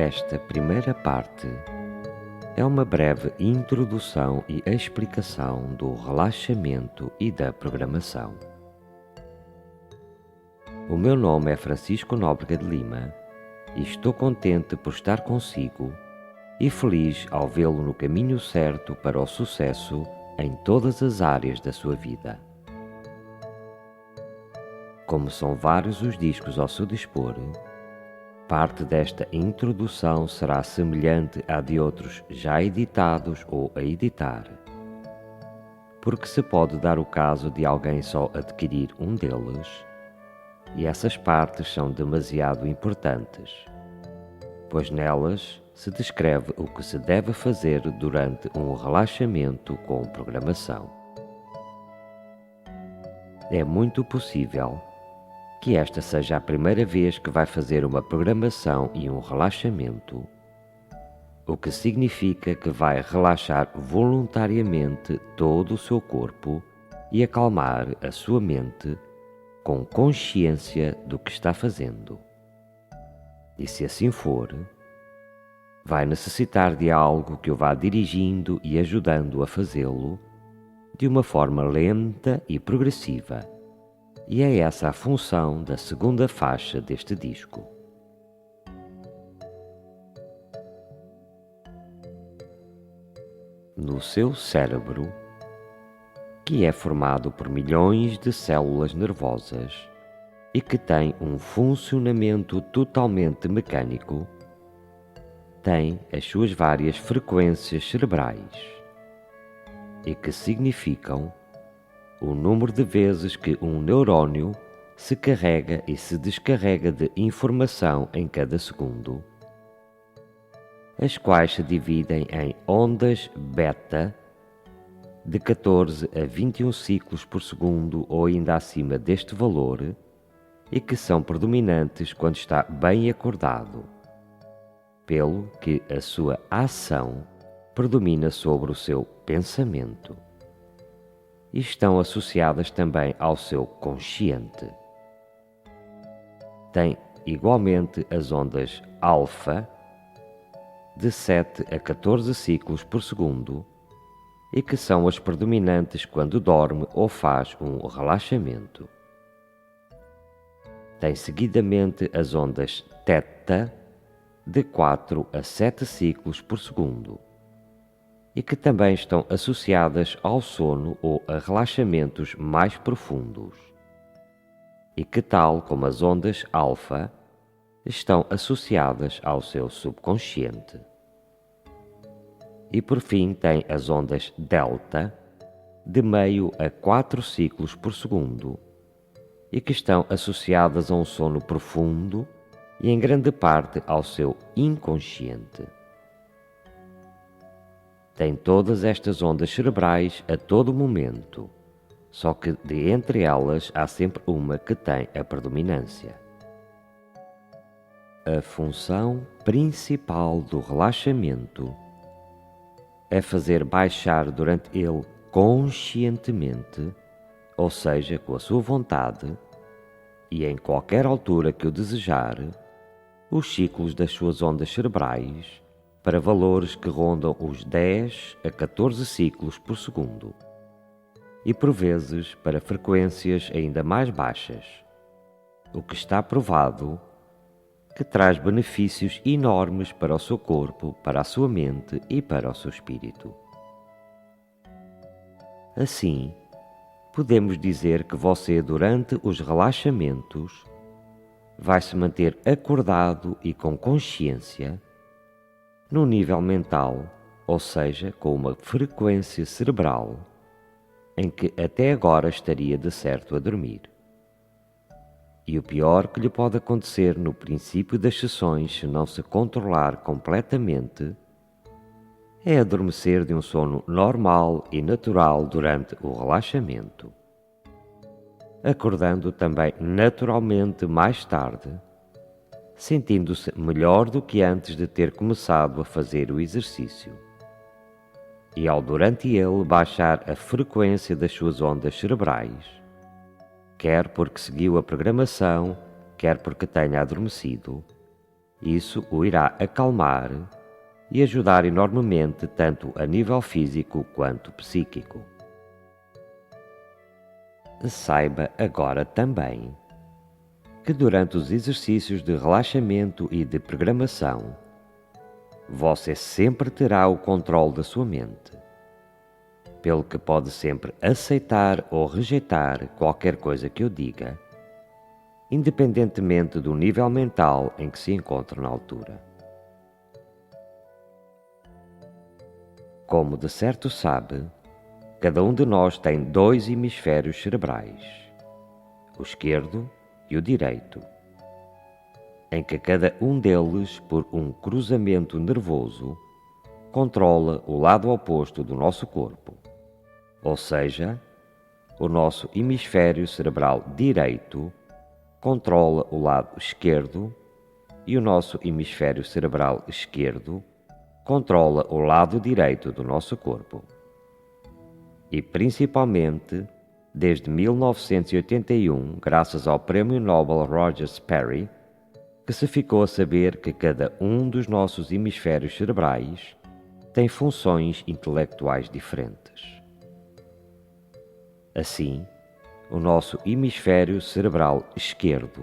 Esta primeira parte é uma breve introdução e explicação do relaxamento e da programação. O meu nome é Francisco Nóbrega de Lima e estou contente por estar consigo e feliz ao vê-lo no caminho certo para o sucesso em todas as áreas da sua vida. Como são vários os discos ao seu dispor, parte desta introdução será semelhante à de outros já editados ou a editar, porque se pode dar o caso de alguém só adquirir um deles, e essas partes são demasiado importantes, pois nelas se descreve o que se deve fazer durante um relaxamento com programação. É muito possível que esta seja a primeira vez que vai fazer uma programação e um relaxamento, o que significa que vai relaxar voluntariamente todo o seu corpo e acalmar a sua mente com consciência do que está fazendo. E se assim for, vai necessitar de algo que o vá dirigindo e ajudando a fazê-lo de uma forma lenta e progressiva. E é essa a função da segunda faixa deste disco. No seu cérebro, que é formado por milhões de células nervosas e que tem um funcionamento totalmente mecânico, tem as suas várias frequências cerebrais, e que significam o número de vezes que um neurónio se carrega e se descarrega de informação em cada segundo, as quais se dividem em ondas beta de 14 a 21 ciclos por segundo ou ainda acima deste valor e que são predominantes quando está bem acordado, pelo que a sua ação predomina sobre o seu pensamento. E estão associadas também ao seu consciente. Tem igualmente as ondas alfa, de 7 a 14 ciclos por segundo, e que são as predominantes quando dorme ou faz um relaxamento. Tem seguidamente as ondas teta, de 4 a 7 ciclos por segundo, e que também estão associadas ao sono ou a relaxamentos mais profundos, e que, tal como as ondas alfa, estão associadas ao seu subconsciente. E por fim tem as ondas delta, de meio a 4 ciclos por segundo, e que estão associadas a um sono profundo e em grande parte ao seu inconsciente. Tem todas estas ondas cerebrais a todo momento, só que de entre elas há sempre uma que tem a predominância. A função principal do relaxamento é fazer baixar durante ele conscientemente, ou seja, com a sua vontade, e em qualquer altura que o desejar, os ciclos das suas ondas cerebrais para valores que rondam os 10 a 14 ciclos por segundo, e por vezes para frequências ainda mais baixas, o que está provado que traz benefícios enormes para o seu corpo, para a sua mente e para o seu espírito. Assim, podemos dizer que você, durante os relaxamentos, vai se manter acordado e com consciência no nível mental, ou seja, com uma frequência cerebral, em que até agora estaria de certo a dormir. E o pior que lhe pode acontecer no princípio das sessões, se não se controlar completamente, é adormecer de um sono normal e natural durante o relaxamento, acordando também naturalmente mais tarde, sentindo-se melhor do que antes de ter começado a fazer o exercício, e ao durante ele baixar a frequência das suas ondas cerebrais, quer porque seguiu a programação, quer porque tenha adormecido, Isso o irá acalmar e ajudar enormemente tanto a nível físico quanto psíquico. Saiba agora também que durante os exercícios de relaxamento e de programação, você sempre terá o controle da sua mente, pelo que pode sempre aceitar ou rejeitar qualquer coisa que eu diga, independentemente do nível mental em que se encontra na altura. Como de certo sabe, cada um de nós tem 2 hemisférios cerebrais, o esquerdo e o direito, em que cada um deles, por um cruzamento nervoso, controla o lado oposto do nosso corpo, ou seja, o nosso hemisfério cerebral direito controla o lado esquerdo e o nosso hemisfério cerebral esquerdo controla o lado direito do nosso corpo. E principalmente, desde 1981, graças ao Prêmio Nobel Roger Sperry, que se ficou a saber que cada um dos nossos hemisférios cerebrais tem funções intelectuais diferentes. Assim, o nosso hemisfério cerebral esquerdo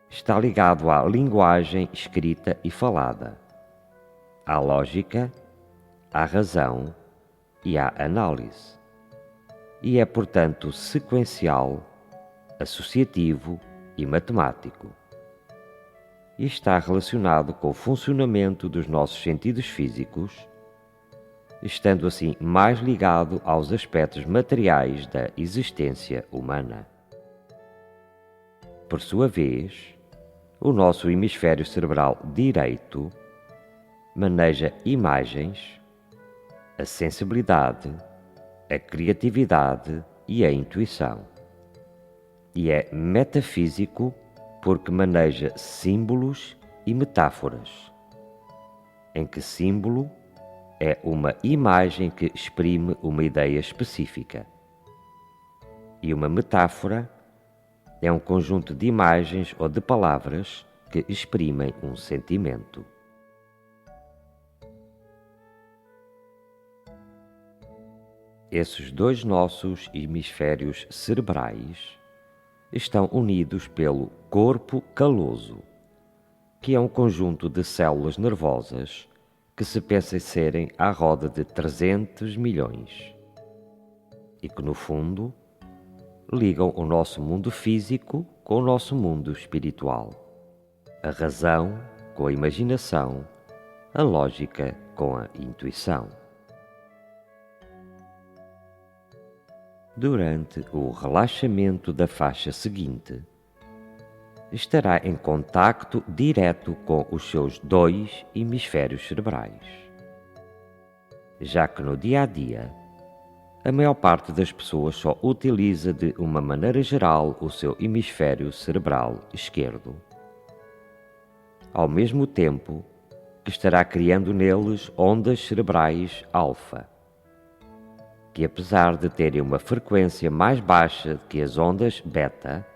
está ligado à linguagem escrita e falada, à lógica, à razão e à análise, e é, portanto, sequencial, associativo e matemático, e está relacionado com o funcionamento dos nossos sentidos físicos, estando assim mais ligado aos aspectos materiais da existência humana. Por sua vez, o nosso hemisfério cerebral direito maneja imagens, a sensibilidade, a criatividade e a intuição. E é metafísico porque maneja símbolos e metáforas, em que símbolo é uma imagem que exprime uma ideia específica, e uma metáfora é um conjunto de imagens ou de palavras que exprimem um sentimento. Esses 2 nossos hemisférios cerebrais estão unidos pelo corpo caloso, que é um conjunto de células nervosas que se pensa serem à roda de 300 milhões e que, no fundo, ligam o nosso mundo físico com o nosso mundo espiritual, a razão com a imaginação, a lógica com a intuição. Durante o relaxamento da faixa seguinte, estará em contacto direto com os seus 2 hemisférios cerebrais, já que no dia a dia, a maior parte das pessoas só utiliza de uma maneira geral o seu hemisfério cerebral esquerdo, ao mesmo tempo que estará criando neles ondas cerebrais alfa, que apesar de terem uma frequência mais baixa que as ondas beta,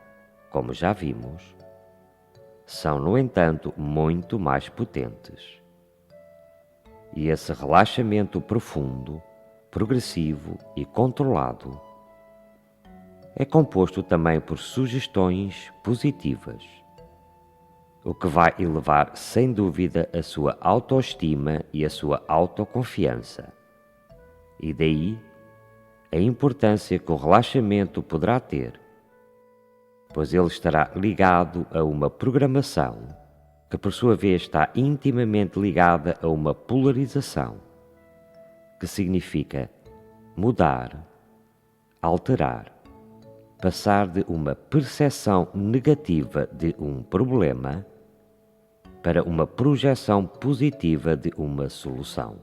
como já vimos, são, no entanto, muito mais potentes. E esse relaxamento profundo, progressivo e controlado é composto também por sugestões positivas, o que vai elevar sem dúvida a sua autoestima e a sua autoconfiança. E daí a importância que o relaxamento poderá ter, pois ele estará ligado a uma programação que, por sua vez, está intimamente ligada a uma polarização, que significa mudar, alterar, passar de uma percepção negativa de um problema para uma projeção positiva de uma solução.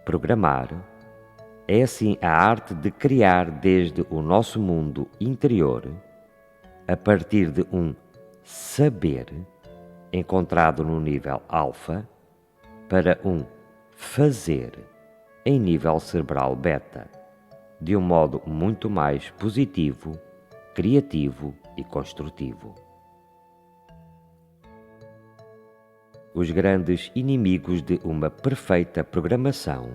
Programar é assim a arte de criar desde o nosso mundo interior, a partir de um saber encontrado no nível alfa, para um fazer em nível cerebral beta, de um modo muito mais positivo, criativo e construtivo. Os grandes inimigos de uma perfeita programação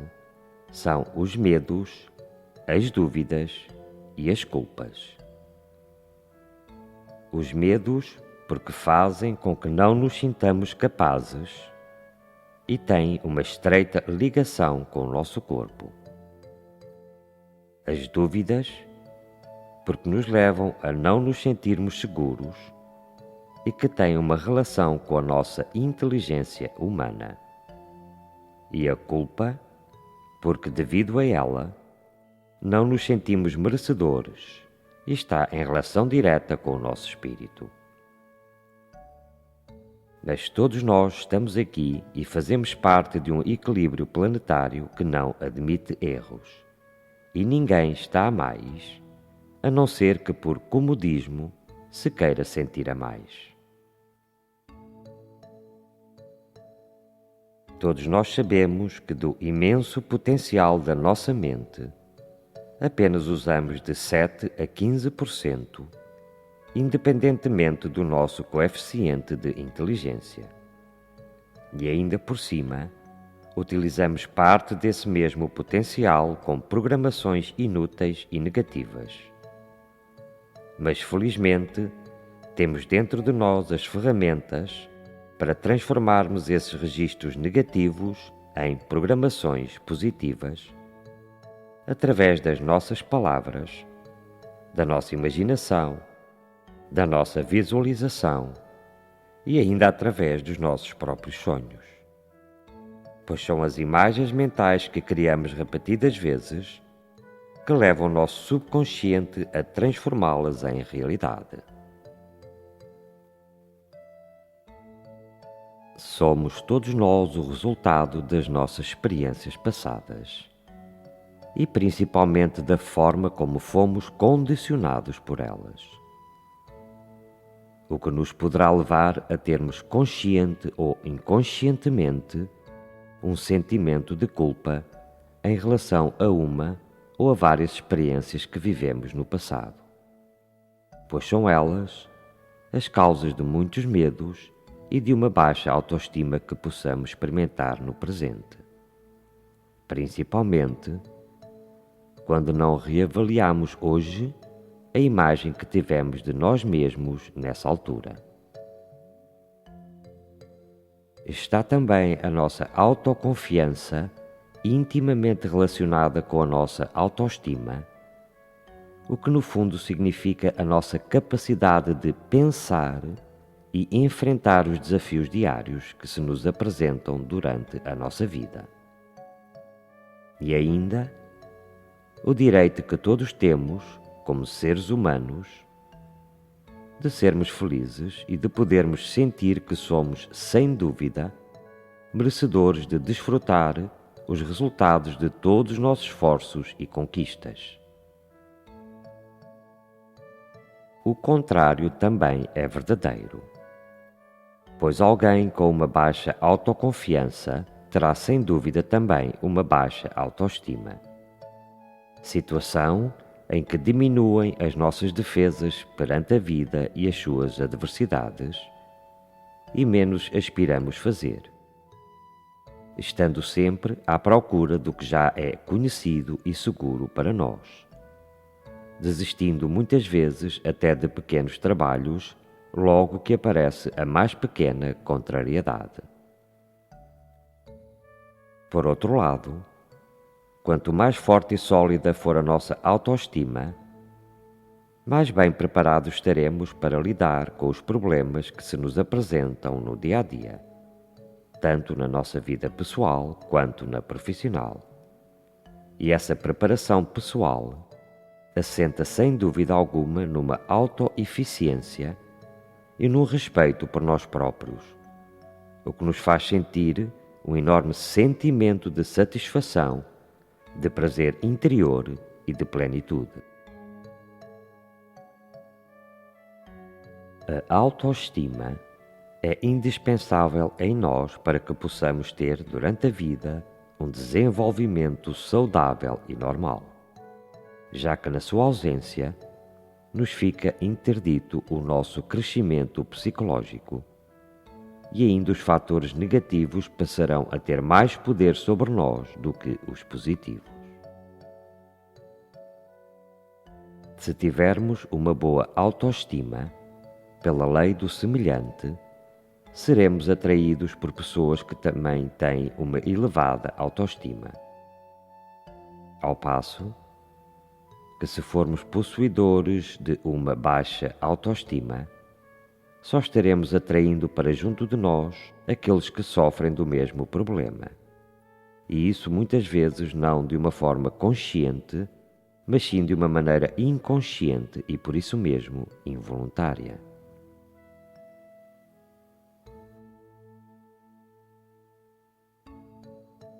são os medos, as dúvidas e as culpas. Os medos, porque fazem com que não nos sintamos capazes e têm uma estreita ligação com o nosso corpo. As dúvidas, porque nos levam a não nos sentirmos seguros e que têm uma relação com a nossa inteligência humana. E a culpa, porque devido a ela, não nos sentimos merecedores e está em relação direta com o nosso espírito. Mas todos nós estamos aqui e fazemos parte de um equilíbrio planetário que não admite erros. E ninguém está a mais, a não ser que por comodismo se queira sentir a mais. Todos nós sabemos que do imenso potencial da nossa mente, apenas usamos de 7 a 15%, independentemente do nosso coeficiente de inteligência. E ainda por cima, utilizamos parte desse mesmo potencial com programações inúteis e negativas. Mas felizmente, temos dentro de nós as ferramentas para transformarmos esses registros negativos em programações positivas, através das nossas palavras, da nossa imaginação, da nossa visualização e ainda através dos nossos próprios sonhos. Pois são as imagens mentais que criamos repetidas vezes que levam o nosso subconsciente a transformá-las em realidade. Somos todos nós o resultado das nossas experiências passadas e principalmente da forma como fomos condicionados por elas. O que nos poderá levar a termos consciente ou inconscientemente um sentimento de culpa em relação a uma ou a várias experiências que vivemos no passado. Pois são elas as causas de muitos medos e de uma baixa autoestima que possamos experimentar no presente. Principalmente quando não reavaliamos hoje a imagem que tivemos de nós mesmos nessa altura. Está também a nossa autoconfiança intimamente relacionada com a nossa autoestima, o que no fundo significa a nossa capacidade de pensar e enfrentar os desafios diários que se nos apresentam durante a nossa vida. E ainda, o direito que todos temos, como seres humanos, de sermos felizes e de podermos sentir que somos, sem dúvida, merecedores de desfrutar os resultados de todos os nossos esforços e conquistas. O contrário também é verdadeiro, pois alguém com uma baixa autoconfiança terá sem dúvida também uma baixa autoestima. Situação em que diminuem as nossas defesas perante a vida e as suas adversidades, e menos aspiramos fazer, estando sempre à procura do que já é conhecido e seguro para nós, desistindo muitas vezes até de pequenos trabalhos, logo que aparece a mais pequena contrariedade. Por outro lado, quanto mais forte e sólida for a nossa autoestima, mais bem preparados estaremos para lidar com os problemas que se nos apresentam no dia a dia, tanto na nossa vida pessoal quanto na profissional. E essa preparação pessoal assenta sem dúvida alguma numa autoeficiência e num respeito por nós próprios, o que nos faz sentir um enorme sentimento de satisfação, de prazer interior e de plenitude. A autoestima é indispensável em nós para que possamos ter durante a vida um desenvolvimento saudável e normal, já que na sua ausência nos fica interdito o nosso crescimento psicológico, e ainda os fatores negativos passarão a ter mais poder sobre nós do que os positivos. Se tivermos uma boa autoestima, pela lei do semelhante, seremos atraídos por pessoas que também têm uma elevada autoestima. Ao passo que, se formos possuidores de uma baixa autoestima, só estaremos atraindo para junto de nós aqueles que sofrem do mesmo problema. E isso muitas vezes não de uma forma consciente, mas sim de uma maneira inconsciente e por isso mesmo involuntária.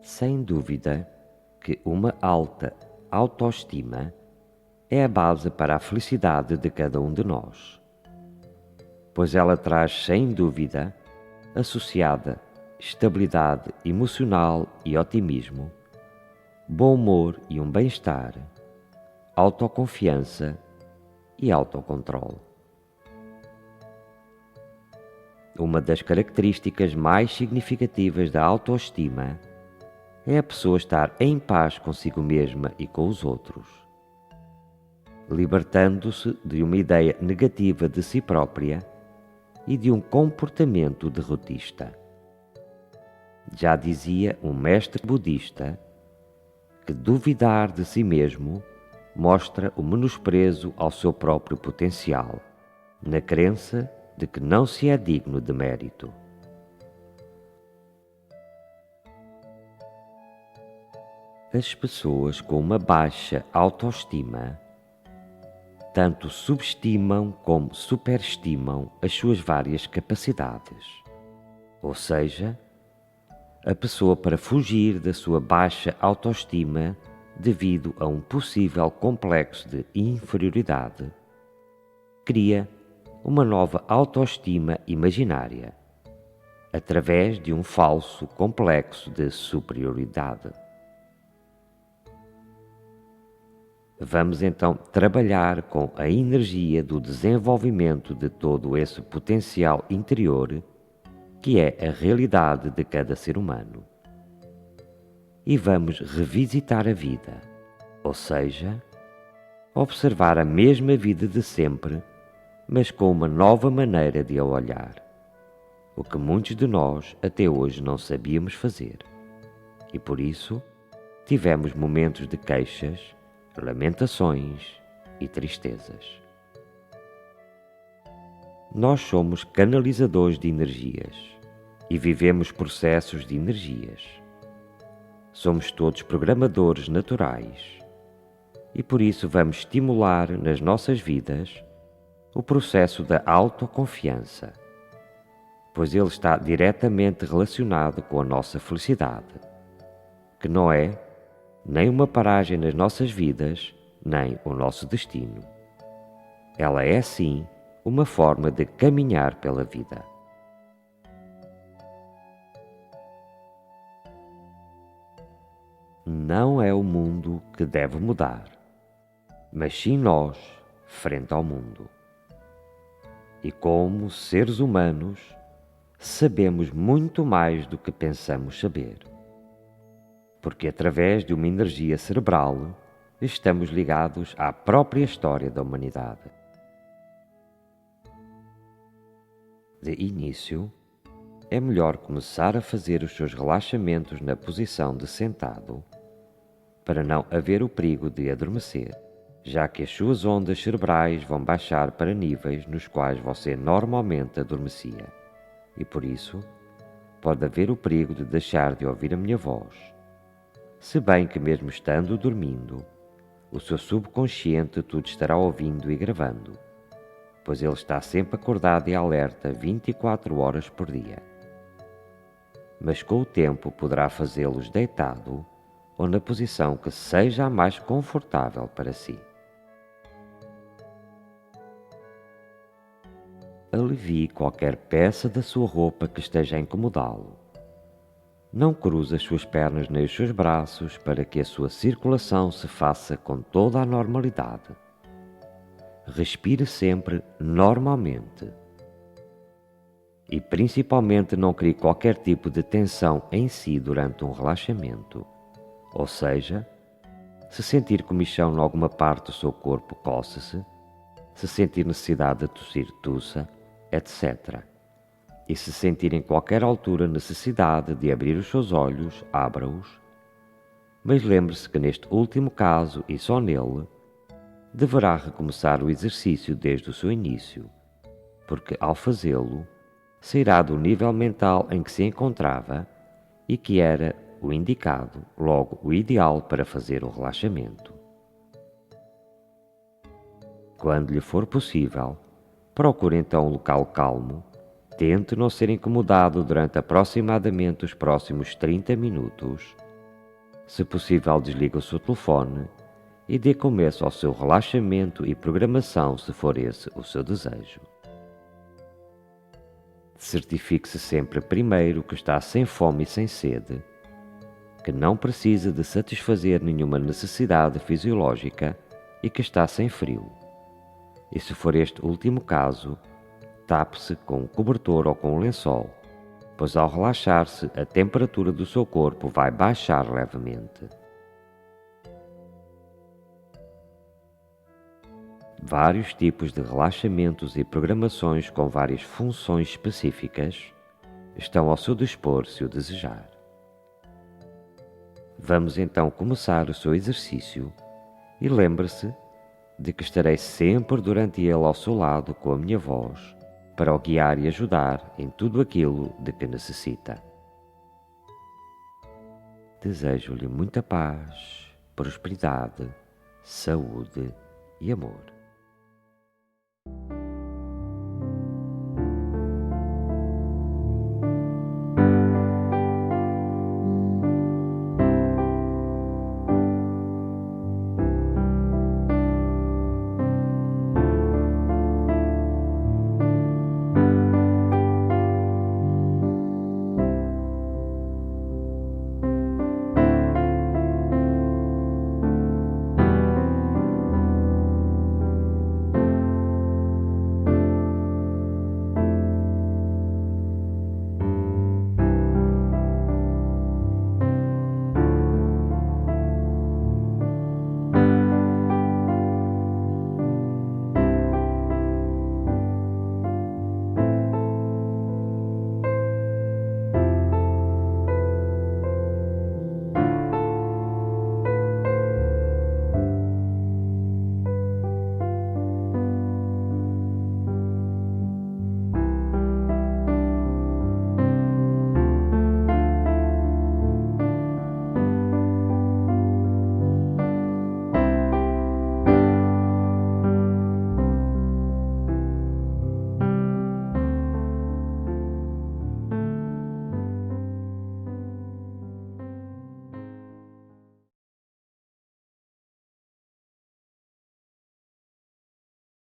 Sem dúvida que uma alta autoestima é a base para a felicidade de cada um de nós, pois ela traz, sem dúvida, associada estabilidade emocional e otimismo, bom humor e um bem-estar, autoconfiança e autocontrole. Uma das características mais significativas da autoestima é a pessoa estar em paz consigo mesma e com os outros, libertando-se de uma ideia negativa de si própria e de um comportamento derrotista. Já dizia um mestre budista que duvidar de si mesmo mostra o menosprezo ao seu próprio potencial, na crença de que não se é digno de mérito. As pessoas com uma baixa autoestima tanto subestimam como superestimam as suas várias capacidades. Ou seja, a pessoa, para fugir da sua baixa autoestima devido a um possível complexo de inferioridade, cria uma nova autoestima imaginária, através de um falso complexo de superioridade. Vamos então trabalhar com a energia do desenvolvimento de todo esse potencial interior, que é a realidade de cada ser humano. E vamos revisitar a vida, ou seja, observar a mesma vida de sempre, mas com uma nova maneira de a olhar, o que muitos de nós até hoje não sabíamos fazer. E por isso tivemos momentos de queixas, lamentações e tristezas. Nós somos canalizadores de energias e vivemos processos de energias. Somos todos programadores naturais e por isso vamos estimular nas nossas vidas o processo da autoconfiança, pois ele está diretamente relacionado com a nossa felicidade, que não é nem uma paragem nas nossas vidas, nem o nosso destino. Ela é, sim, uma forma de caminhar pela vida. Não é o mundo que deve mudar, mas sim nós, frente ao mundo. E como seres humanos, sabemos muito mais do que pensamos saber, porque através de uma energia cerebral estamos ligados à própria história da humanidade. De início, é melhor começar a fazer os seus relaxamentos na posição de sentado, para não haver o perigo de adormecer, já que as suas ondas cerebrais vão baixar para níveis nos quais você normalmente adormecia, e por isso pode haver o perigo de deixar de ouvir a minha voz. Se bem que mesmo estando dormindo, o seu subconsciente tudo estará ouvindo e gravando, pois ele está sempre acordado e alerta 24 horas por dia. Mas com o tempo poderá fazê-los deitado ou na posição que seja a mais confortável para si. Alivie qualquer peça da sua roupa que esteja a incomodá-lo. Não cruze as suas pernas nem os seus braços para que a sua circulação se faça com toda a normalidade. Respire sempre normalmente. E principalmente não crie qualquer tipo de tensão em si durante um relaxamento. Ou seja, se sentir comichão em alguma parte do seu corpo, coce-se. Se sentir necessidade de tossir, tussa, etc. E se sentir em qualquer altura necessidade de abrir os seus olhos, abra-os. Mas lembre-se que neste último caso, e só nele, deverá recomeçar o exercício desde o seu início, porque ao fazê-lo, sairá do nível mental em que se encontrava e que era o indicado, logo o ideal para fazer o relaxamento. Quando lhe for possível, procure então um local calmo, tente não ser incomodado durante aproximadamente os próximos 30 minutos. Se possível, desligue o seu telefone e dê começo ao seu relaxamento e programação se for esse o seu desejo. Certifique-se sempre primeiro que está sem fome e sem sede, que não precisa de satisfazer nenhuma necessidade fisiológica e que está sem frio. E se for este último caso, tape-se com um cobertor ou com um lençol, pois ao relaxar-se a temperatura do seu corpo vai baixar levemente. Vários tipos de relaxamentos e programações com várias funções específicas estão ao seu dispor se o desejar. Vamos então começar o seu exercício e lembre-se de que estarei sempre durante ele ao seu lado com a minha voz para o guiar e ajudar em tudo aquilo de que necessita. Desejo-lhe muita paz, prosperidade, saúde e amor.